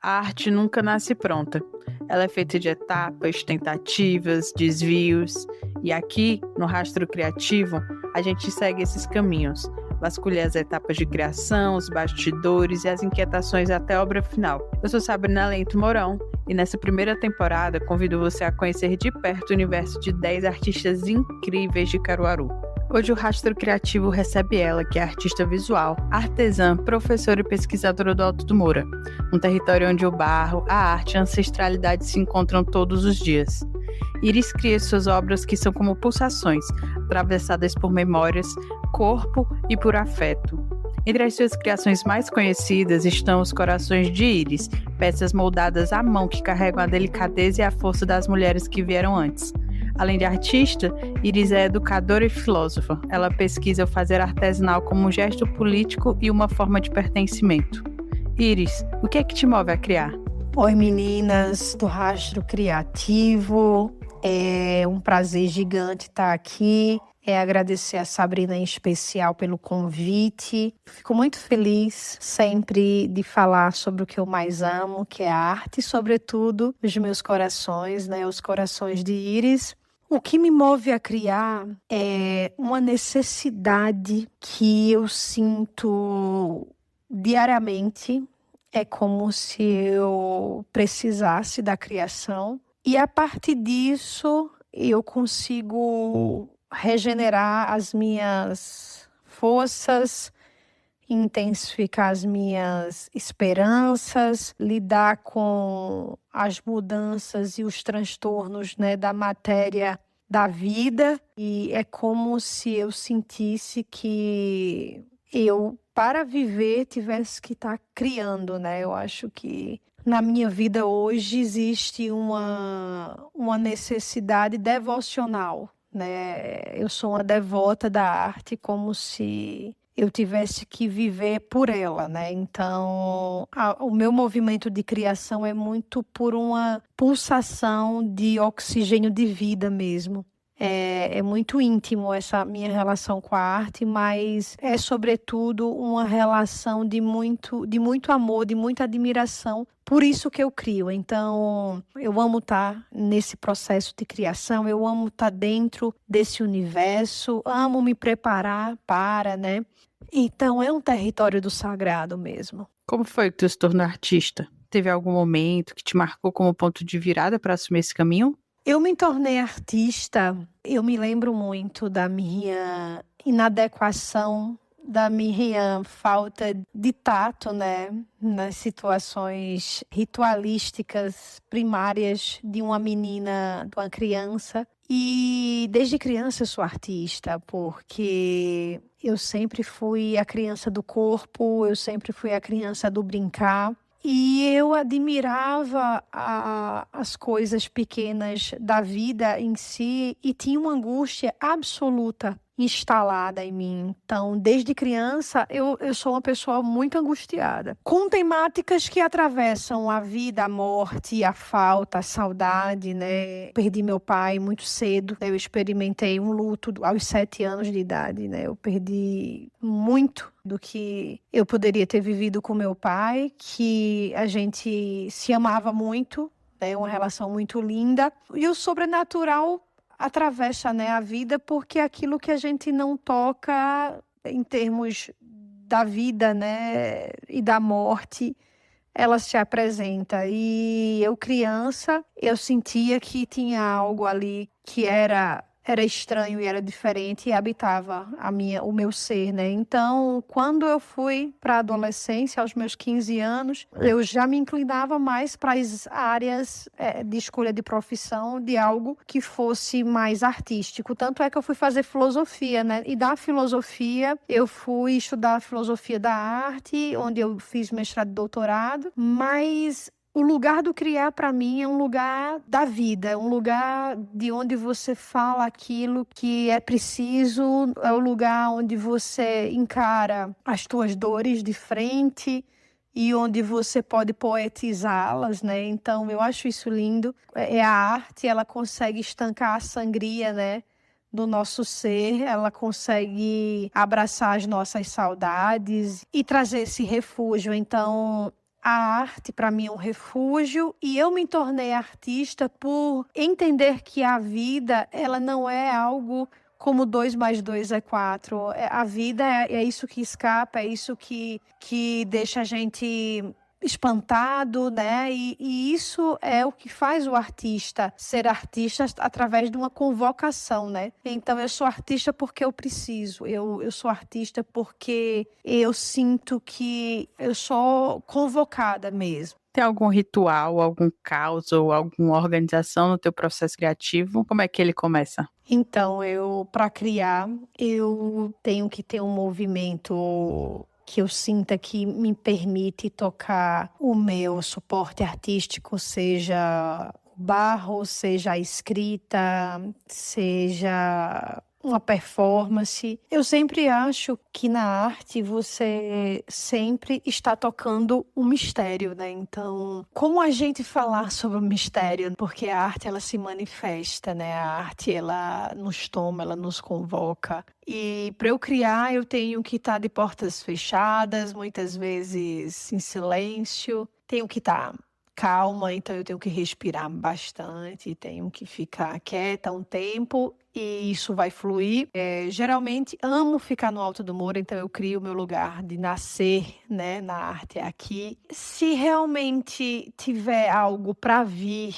A arte nunca nasce pronta. Ela é feita de etapas, tentativas, desvios. E aqui, no Rastro Criativo, a gente segue esses caminhos. Vasculha as etapas de criação, os bastidores e as inquietações até a obra final. Eu sou Sabrina Lento Mourão e nessa primeira temporada convido você a conhecer de perto o universo de 10 artistas incríveis de Caruaru. Hoje o Rastro Criativo recebe ela, que é artista visual, artesã, professora e pesquisadora do Alto do Moura, um território onde o barro, a arte e a ancestralidade se encontram todos os dias. Iris cria suas obras que são como pulsações, atravessadas por memórias, corpo e por afeto. Entre as suas criações mais conhecidas estão os Corações de Iris, peças moldadas à mão que carregam a delicadeza e a força das mulheres que vieram antes. Além de artista, Iris é educadora e filósofa. Ela pesquisa o fazer artesanal como um gesto político e uma forma de pertencimento. Iris, o que é que te move a criar? Oi meninas do Rastro Criativo, é um prazer gigante estar aqui, agradecer a Sabrina em especial pelo convite. Fico muito feliz sempre de falar sobre o que eu mais amo, que é a arte e sobretudo os meus corações, os corações de Iris. O que me move a criar é uma necessidade que eu sinto diariamente. É como se eu precisasse da criação e a partir disso eu consigo regenerar as minhas forças, intensificar as minhas esperanças, lidar com as mudanças e os transtornos, da matéria da vida. E é como se eu sentisse que eu, para viver, tivesse que estar criando, Eu acho que na minha vida hoje existe uma necessidade devocional, Eu sou uma devota da arte, como se eu tivesse que viver por ela, Então, o meu movimento de criação é muito por uma pulsação de oxigênio de vida mesmo. É muito íntimo essa minha relação com a arte, mas é sobretudo uma relação de muito amor, de muita admiração. Por isso que eu crio. Então, eu amo estar nesse processo de criação, eu amo estar dentro desse universo, amo me preparar para, Então, é um território do sagrado mesmo. Como foi que tu se tornou artista? Teve algum momento que te marcou como ponto de virada para assumir esse caminho? Eu me tornei artista, eu me lembro muito da minha inadequação, da minha falta de tato, nas situações ritualísticas primárias de uma menina, de uma criança. E desde criança eu sou artista, porque eu sempre fui a criança do corpo, eu sempre fui a criança do brincar. E eu admirava as coisas pequenas da vida em si e tinha uma angústia absoluta instalada em mim. Então, desde criança, eu sou uma pessoa muito angustiada. Com temáticas que atravessam a vida, a morte, a falta, a saudade, Perdi meu pai muito cedo. Eu experimentei um luto aos 7 anos de idade, Eu perdi muito do que eu poderia ter vivido com meu pai, que a gente se amava muito, uma relação muito linda. E o sobrenatural atravessa, a vida, porque é aquilo que a gente não toca em termos da vida, e da morte, ela se apresenta. E eu, criança, eu sentia que tinha algo ali que era estranho e era diferente e habitava o meu ser, Então, quando eu fui para a adolescência, aos meus 15 anos, eu já me inclinava mais para as áreas de escolha de profissão, de algo que fosse mais artístico. Tanto é que eu fui fazer filosofia, E da filosofia, eu fui estudar a filosofia da arte, onde eu fiz mestrado e doutorado, mas o lugar do criar, para mim, é um lugar da vida, é um lugar de onde você fala aquilo que é preciso, é o lugar onde você encara as tuas dores de frente e onde você pode poetizá-las, Então, eu acho isso lindo. A arte, ela consegue estancar a sangria, do nosso ser, ela consegue abraçar as nossas saudades e trazer esse refúgio. Então, a arte para mim é um refúgio e eu me tornei artista por entender que a vida, ela não é algo como 2 mais 2 é 4. A vida é isso que escapa, é isso que deixa a gente espantado, né? E isso é o que faz o artista ser artista através de uma convocação, né? Então, eu sou artista porque eu preciso, eu sou artista porque eu sinto que eu sou convocada mesmo. Tem algum ritual, algum caos ou alguma organização no teu processo criativo? Como é que ele começa? Então, para criar, eu tenho que ter um movimento que eu sinta que me permite tocar o meu suporte artístico, seja o barro, seja a escrita, seja uma performance. Eu sempre acho que na arte você sempre está tocando um mistério, né? Então, como a gente falar sobre o mistério? Porque a arte, ela se manifesta, né? A arte, ela nos toma, ela nos convoca. E para eu criar, eu tenho que estar de portas fechadas, muitas vezes em silêncio. Tenho que estar calma, então eu tenho que respirar bastante, tenho que ficar quieta um tempo e isso vai fluir. Geralmente amo ficar no Alto do Moura, então eu crio o meu lugar de nascer, né, na arte aqui. Se realmente tiver algo para vir,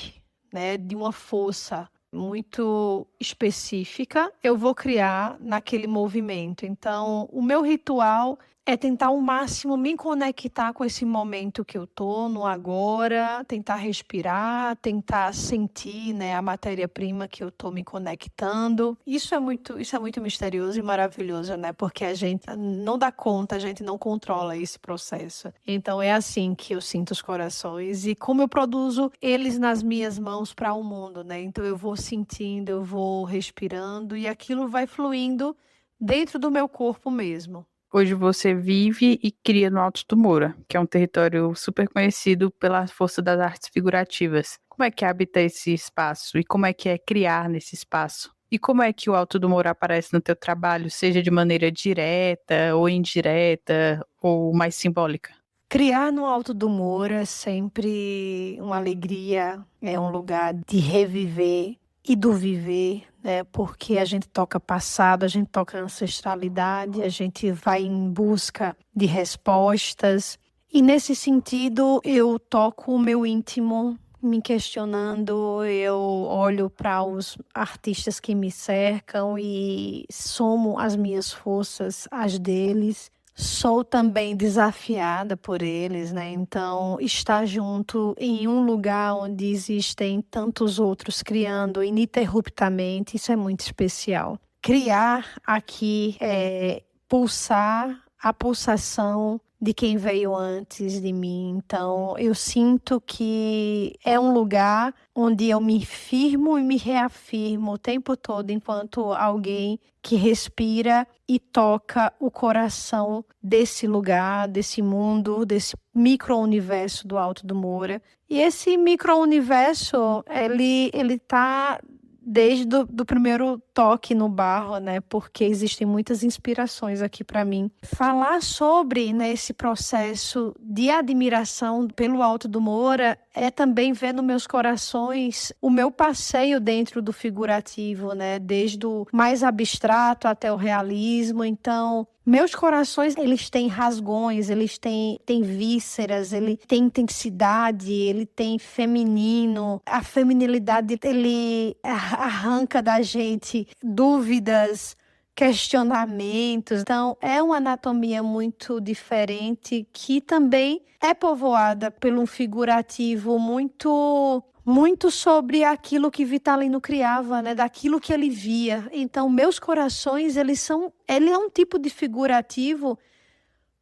né, de uma força muito específica, eu vou criar naquele movimento. Então, o meu ritual é tentar ao máximo me conectar com esse momento que eu tô no agora, tentar respirar, tentar sentir, né, a matéria-prima que eu tô me conectando. Isso é muito misterioso e maravilhoso, né? Porque a gente não dá conta, a gente não controla esse processo. Então é assim que eu sinto os corações e como eu produzo eles nas minhas mãos para o mundo, né? Então eu vou sentindo, eu vou respirando e aquilo vai fluindo dentro do meu corpo mesmo. Hoje você vive e cria no Alto do Moura, que é um território super conhecido pela força das artes figurativas. Como é que habita esse espaço e como é que é criar nesse espaço? E como é que o Alto do Moura aparece no teu trabalho, seja de maneira direta ou indireta ou mais simbólica? Criar no Alto do Moura é sempre uma alegria, é um lugar de reviver e do viver, né? Porque a gente toca passado, a gente toca ancestralidade, a gente vai em busca de respostas. E nesse sentido, eu toco o meu íntimo, me questionando, eu olho para os artistas que me cercam e somo as minhas forças às deles. Sou também desafiada por eles, né? Então, estar junto em um lugar onde existem tantos outros criando ininterruptamente, isso é muito especial. Criar aqui é pulsar a pulsação de quem veio antes de mim. Então, eu sinto que é um lugar onde eu me firmo e me reafirmo o tempo todo enquanto alguém que respira e toca o coração desse lugar, desse mundo, desse micro-universo do Alto do Moura. E esse micro-universo, ele tá desde do primeiro toque no barro, né? Porque existem muitas inspirações aqui para mim. Falar sobre, né, esse processo de admiração pelo Alto do Moura é também ver nos meus corações o meu passeio dentro do figurativo, né? Desde o mais abstrato até o realismo. Então, meus corações, eles têm rasgões, eles têm vísceras, ele tem intensidade, ele tem feminino. A feminilidade, ele arranca da gente dúvidas, questionamentos. Então, é uma anatomia muito diferente que também é povoada por um figurativo muito sobre aquilo que Vitalino criava, né? Daquilo que ele via. Então, meus corações, ele é um tipo de figurativo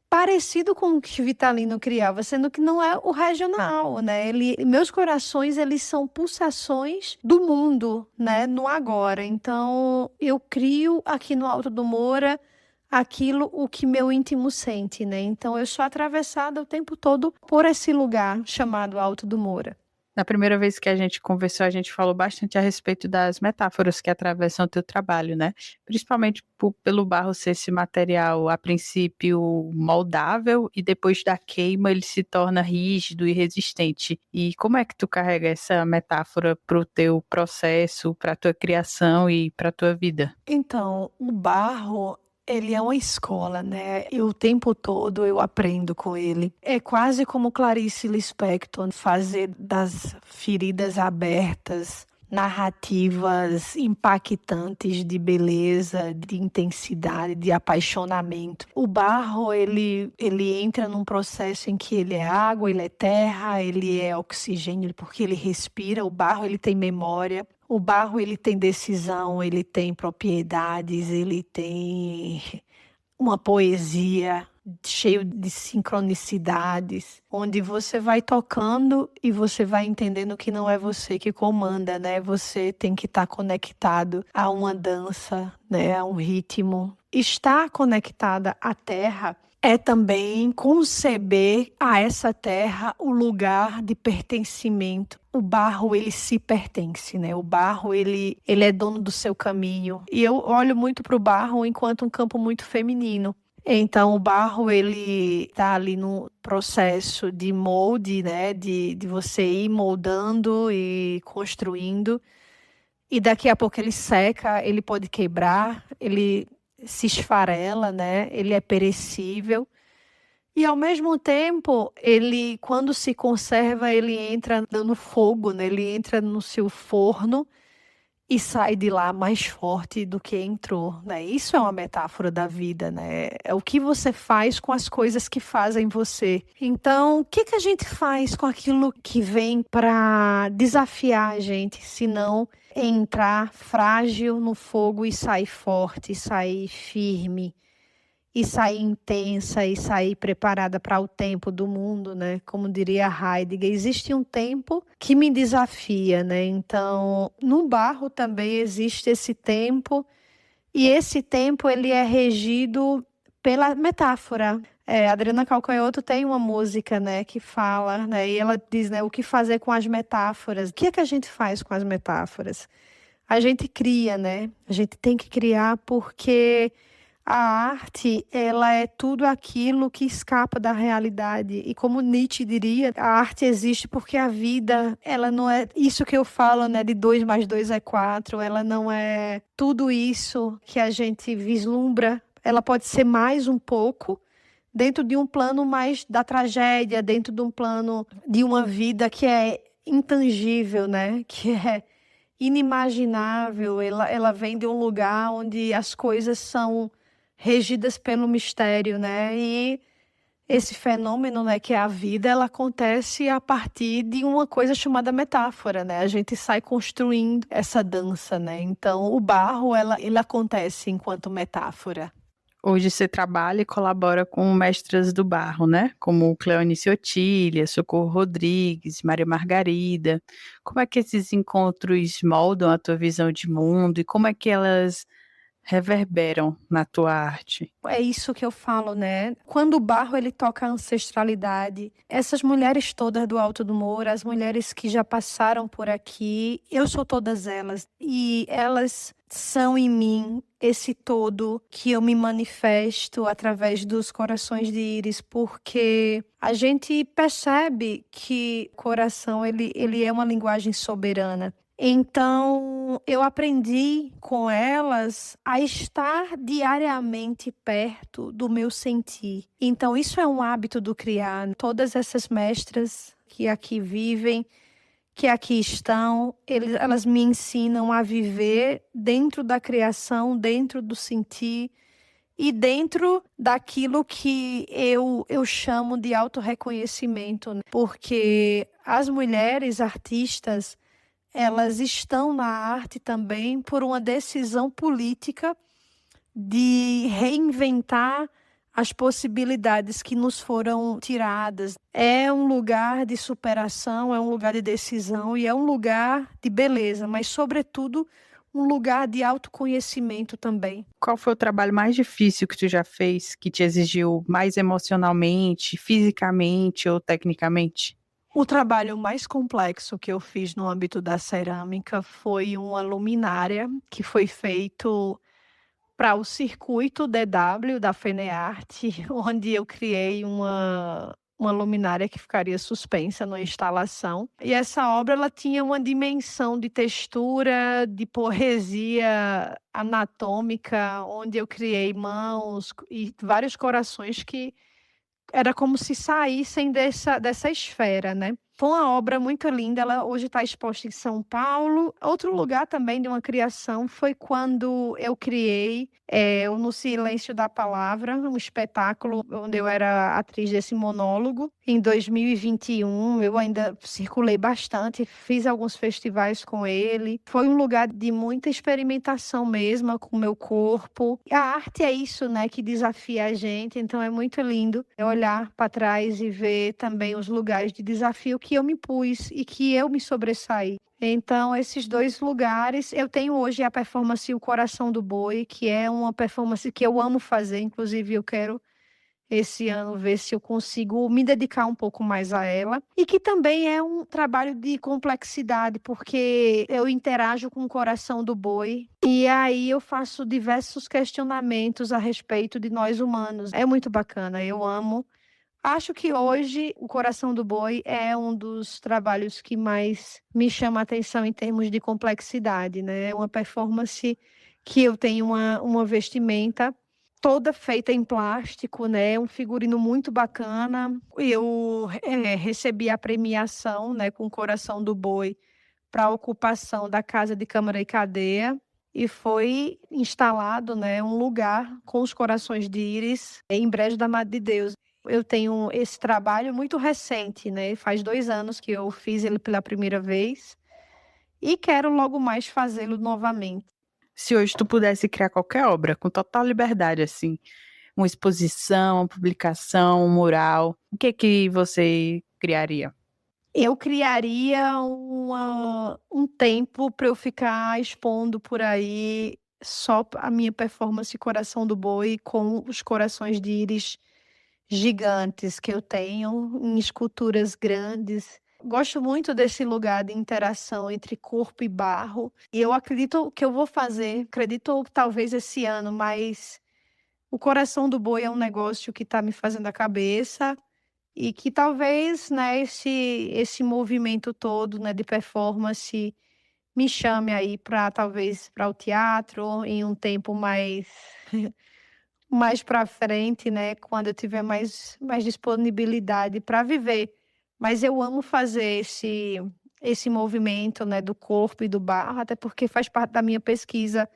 parecido com o que Vitalino criava, sendo que não é o regional, né? Meus corações, eles são pulsações do mundo, né? No agora. Então, eu crio aqui no Alto do Moura o que meu íntimo sente, né? Então, eu sou atravessada o tempo todo por esse lugar chamado Alto do Moura. Na primeira vez que a gente conversou, a gente falou bastante a respeito das metáforas que atravessam o teu trabalho, né? Principalmente pelo barro ser esse material, a princípio, moldável e depois da queima ele se torna rígido e resistente. E como é que tu carrega essa metáfora para o teu processo, para a tua criação e para a tua vida? Então, o barro, ele é uma escola, né? E o tempo todo eu aprendo com ele. É quase como Clarice Lispector fazer das feridas abertas narrativas impactantes de beleza, de intensidade, de apaixonamento. O barro, ele entra num processo em que ele é água, ele é terra, ele é oxigênio, porque ele respira. O barro, ele tem memória. O barro, ele tem decisão, ele tem propriedades, ele tem uma poesia cheio de sincronicidades, onde você vai tocando e você vai entendendo que não é você que comanda, né? Você tem que estar conectado a uma dança, né? A um ritmo. Estar conectada à terra é também conceber a essa terra o lugar de pertencimento. O barro, ele se pertence, né? O barro, ele é dono do seu caminho. E eu olho muito para o barro enquanto um campo muito feminino. Então, o barro, ele está ali no processo de molde, né? De você ir moldando e construindo. E daqui a pouco ele seca, ele pode quebrar, ele se esfarela, né? Ele é perecível. E ao mesmo tempo, ele, quando se conserva, ele entra no fogo, né? Ele entra no seu forno e sai de lá mais forte do que entrou, né? Isso é uma metáfora da vida, né? É o que você faz com as coisas que fazem você. Então, o que a gente faz com aquilo que vem para desafiar a gente, se não entrar frágil no fogo e sair forte, sair firme? E sair intensa e sair preparada para o tempo do mundo, né? Como diria Heidegger, existe um tempo que me desafia, né? Então, no barro também existe esse tempo, e esse tempo ele é regido pela metáfora. A Adriana Calcanhoto tem uma música, né, que fala, né, e ela diz, né, o que fazer com as metáforas. O que é que a gente faz com as metáforas? A gente cria, né? A gente tem que criar porque a arte, ela é tudo aquilo que escapa da realidade. E como Nietzsche diria, a arte existe porque a vida, ela não é isso que eu falo, né, de 2 mais 2 é 4. Ela não é tudo isso que a gente vislumbra. Ela pode ser mais um pouco dentro de um plano mais da tragédia, dentro de um plano de uma vida que é intangível, né, que é inimaginável. Ela vem de um lugar onde as coisas são regidas pelo mistério, né? E esse fenômeno, né, que é a vida, ela acontece a partir de uma coisa chamada metáfora, né? A gente sai construindo essa dança, né? Então, o barro, ele acontece enquanto metáfora. Hoje você trabalha e colabora com mestras do barro, né? Como Cleonice Otília, Socorro Rodrigues, Maria Margarida. Como é que esses encontros moldam a tua visão de mundo e como é que elas reverberam na tua arte? É isso que eu falo, né? Quando o barro ele toca a ancestralidade, essas mulheres todas do Alto do Moura, as mulheres que já passaram por aqui, eu sou todas elas. E elas são em mim esse todo que eu me manifesto através dos corações de íris, porque a gente percebe que o coração ele é uma linguagem soberana. Então, eu aprendi com elas a estar diariamente perto do meu sentir. Então, isso é um hábito do criar. Todas essas mestras que aqui vivem, que aqui estão, elas me ensinam a viver dentro da criação, dentro do sentir e dentro daquilo que eu chamo de autorreconhecimento, né? Porque as mulheres artistas, elas estão na arte também por uma decisão política de reinventar as possibilidades que nos foram tiradas. É um lugar de superação, é um lugar de decisão e é um lugar de beleza, mas, sobretudo, um lugar de autoconhecimento também. Qual foi o trabalho mais difícil que tu já fez, que te exigiu mais emocionalmente, fisicamente ou tecnicamente? O trabalho mais complexo que eu fiz no âmbito da cerâmica foi uma luminária que foi feito para o circuito DW da FENEARTE, onde eu criei uma luminária que ficaria suspensa numa instalação. E essa obra ela tinha uma dimensão de textura, de poesia anatômica, onde eu criei mãos e vários corações que era como se saíssem dessa esfera, né. Foi uma obra muito linda, ela hoje está exposta em São Paulo. Outro lugar também de uma criação foi quando eu criei, o No Silêncio da Palavra, um espetáculo onde eu era atriz desse monólogo. Em 2021, eu ainda circulei bastante, fiz alguns festivais com ele. Foi um lugar de muita experimentação mesmo com o meu corpo. A arte é isso, né, que desafia a gente, então é muito lindo olhar para trás e ver também os lugares de desafio que eu me pus e que eu me sobressaí. Então, esses 2 lugares, eu tenho hoje a performance O Coração do Boi, que é uma performance que eu amo fazer, inclusive eu quero esse ano ver se eu consigo me dedicar um pouco mais a ela, e que também é um trabalho de complexidade, porque eu interajo com o coração do boi, e aí eu faço diversos questionamentos a respeito de nós humanos. É muito bacana, eu amo. Acho que hoje o Coração do Boi é um dos trabalhos que mais me chama a atenção em termos de complexidade, né. É uma performance que eu tenho uma vestimenta toda feita em plástico, né, um figurino muito bacana. Eu, recebi a premiação, né, com o Coração do Boi para a ocupação da Casa de Câmara e Cadeia, e foi instalado, né, um lugar com os corações de íris em Brejo da Madre de Deus. Eu tenho esse trabalho muito recente, né, faz 2 anos que eu fiz ele pela primeira vez, e quero logo mais fazê-lo novamente. Se hoje tu pudesse criar qualquer obra com total liberdade, assim, uma exposição, uma publicação, um mural, o que você criaria? Eu criaria um tempo para eu ficar expondo por aí só a minha performance Coração do Boi com os corações de íris gigantes que eu tenho em esculturas grandes. Gosto muito desse lugar de interação entre corpo e barro, e eu acredito que eu vou fazer, acredito talvez esse ano, mas o Coração do Boi é um negócio que está me fazendo a cabeça e que talvez, né, esse movimento todo, né, de performance me chame aí para talvez para o teatro em um tempo mais para frente, né, quando eu tiver mais disponibilidade para viver. Mas eu amo fazer esse movimento, né, do corpo e do barro, até porque faz parte da minha pesquisa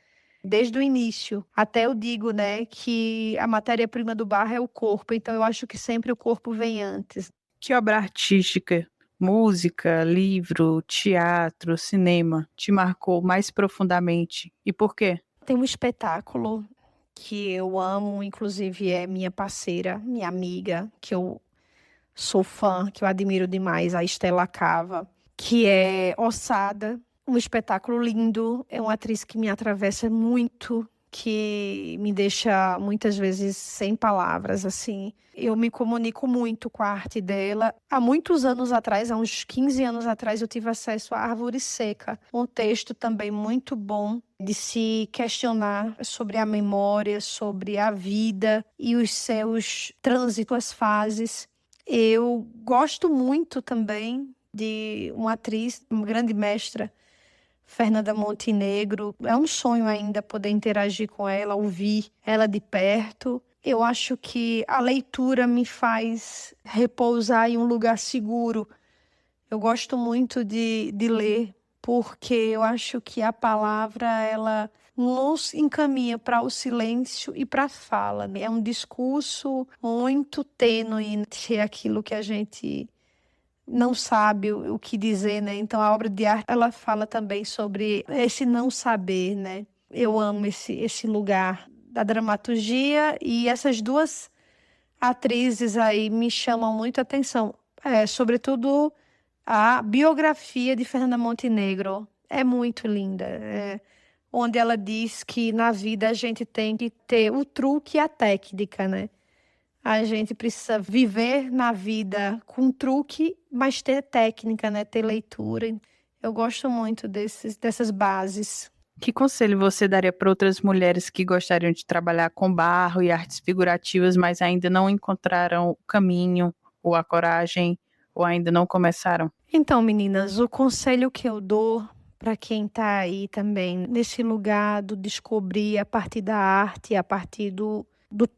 desde o início. Até eu digo, né, que a matéria-prima do barro é o corpo, então eu acho que sempre o corpo vem antes. Que obra artística, música, livro, teatro, cinema te marcou mais profundamente e por quê? Tem um espetáculo que eu amo, inclusive é minha parceira, minha amiga, que eu sou fã, que eu admiro demais, a Estela Cava, que é Ossada, um espetáculo lindo, é uma atriz que me atravessa muito, que me deixa muitas vezes sem palavras, assim. Eu me comunico muito com a arte dela. Há muitos anos atrás, há uns 15 anos atrás, eu tive acesso a Árvore Seca, um texto também muito bom de se questionar sobre a memória, sobre a vida e os seus trânsitos, as fases. Eu gosto muito também de uma atriz, uma grande mestra, Fernanda Montenegro. É um sonho ainda poder interagir com ela, ouvir ela de perto. Eu acho que a leitura me faz repousar em um lugar seguro. Eu gosto muito de ler, porque eu acho que a palavra, ela nos encaminha para o silêncio e para a fala, né? É um discurso muito tênue entre aquilo que a gente não sabe o que dizer, né? Então a obra de arte, ela fala também sobre esse não saber, né? Eu amo esse lugar da dramaturgia, e essas duas atrizes aí me chamam muito a atenção. Sobretudo a biografia de Fernanda Montenegro é muito linda, onde ela diz que na vida a gente tem que ter o truque e a técnica, né? A gente precisa viver na vida com truque, mas ter técnica, né? Ter leitura. Eu gosto muito dessas bases. Que conselho você daria para outras mulheres que gostariam de trabalhar com barro e artes figurativas, mas ainda não encontraram o caminho ou a coragem, ou ainda não começaram? Então, meninas, o conselho que eu dou para quem está aí também nesse lugar do descobrir a partir da arte, a partir do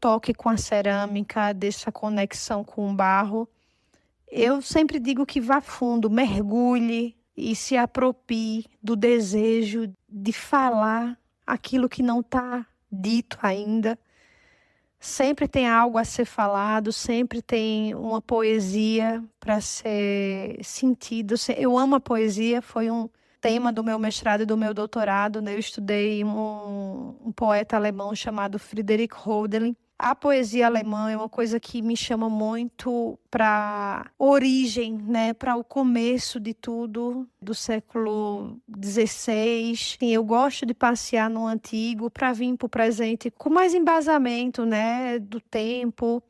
toque com a cerâmica, dessa conexão com o barro, eu sempre digo que vá fundo, mergulhe e se aproprie do desejo de falar aquilo que não está dito ainda. Sempre tem algo a ser falado, sempre tem uma poesia para ser sentido. Eu amo a poesia, foi um tema do meu mestrado e do meu doutorado, né? Eu estudei um poeta alemão chamado Friedrich Hölderlin. A poesia alemã é uma coisa que me chama muito para a origem, né? Para o começo de tudo, do século XVI. Eu gosto de passear no antigo para vir para o presente com mais embasamento, né? Do tempo.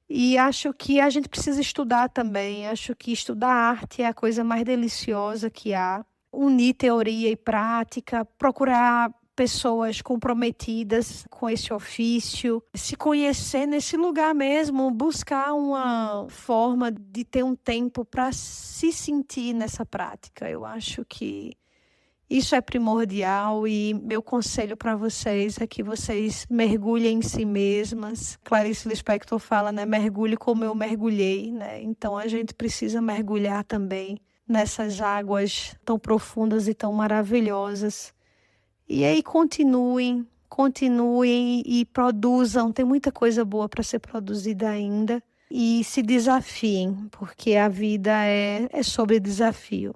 E acho que a gente precisa estudar também. Acho que estudar arte é a coisa mais deliciosa que há. Unir teoria e prática, procurar pessoas comprometidas com esse ofício, se conhecer nesse lugar mesmo, buscar uma forma de ter um tempo para se sentir nessa prática. Eu acho que isso é primordial e meu conselho para vocês é que vocês mergulhem em si mesmas. Clarice Lispector fala, né? Mergulhe como eu mergulhei, né? Então a gente precisa mergulhar também nessas águas tão profundas e tão maravilhosas. E aí continuem e produzam. Tem muita coisa boa para ser produzida ainda. E se desafiem, porque a vida é sobre desafio.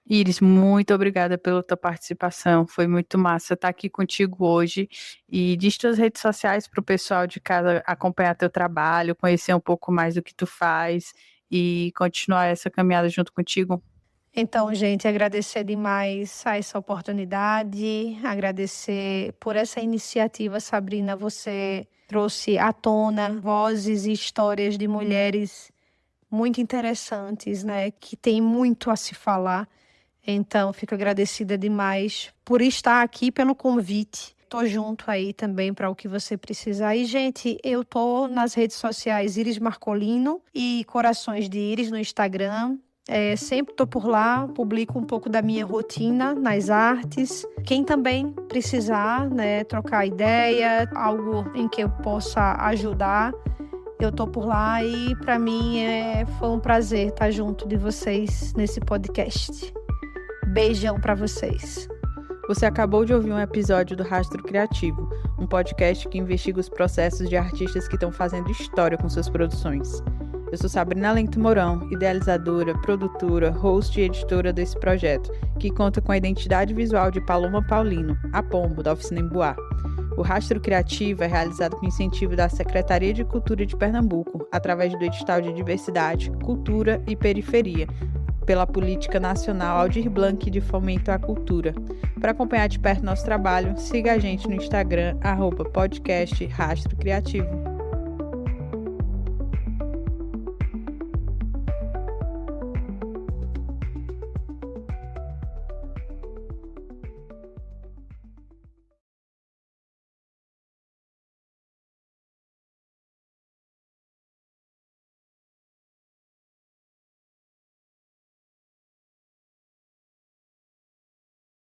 Iris, muito obrigada pela tua participação. Foi muito massa estar aqui contigo hoje. E diz tuas redes sociais para o pessoal de casa acompanhar teu trabalho, conhecer um pouco mais do que tu faz e continuar essa caminhada junto contigo. Então, gente, agradecer demais a essa oportunidade, agradecer por essa iniciativa, Sabrina. Você trouxe à tona vozes e histórias de mulheres muito interessantes, né? Que tem muito a se falar. Então, fico agradecida demais por estar aqui, pelo convite. Estou junto aí também para o que você precisar. E, gente, eu estou nas redes sociais Iris Marcolino e Corações de Iris no Instagram. Sempre estou por lá, publico um pouco da minha rotina nas artes. Quem também precisar, né, trocar ideia, algo em que eu possa ajudar, eu estou por lá e para mim foi um prazer estar junto de vocês nesse podcast. Beijão para vocês. Você acabou de ouvir um episódio do Rastro Criativo, um podcast que investiga os processos de artistas que estão fazendo história com suas produções. Eu sou Sabrina Lento Mourão, idealizadora, produtora, host e editora desse projeto, que conta com a identidade visual de Paloma Paulino, a Pombo, da Oficina Emboá. O Rastro Criativo é realizado com incentivo da Secretaria de Cultura de Pernambuco, através do edital de Diversidade, Cultura e Periferia, pela Política Nacional Aldir Blanc de Fomento à Cultura. Para acompanhar de perto nosso trabalho, siga a gente no Instagram, @podcast Rastro Criativo.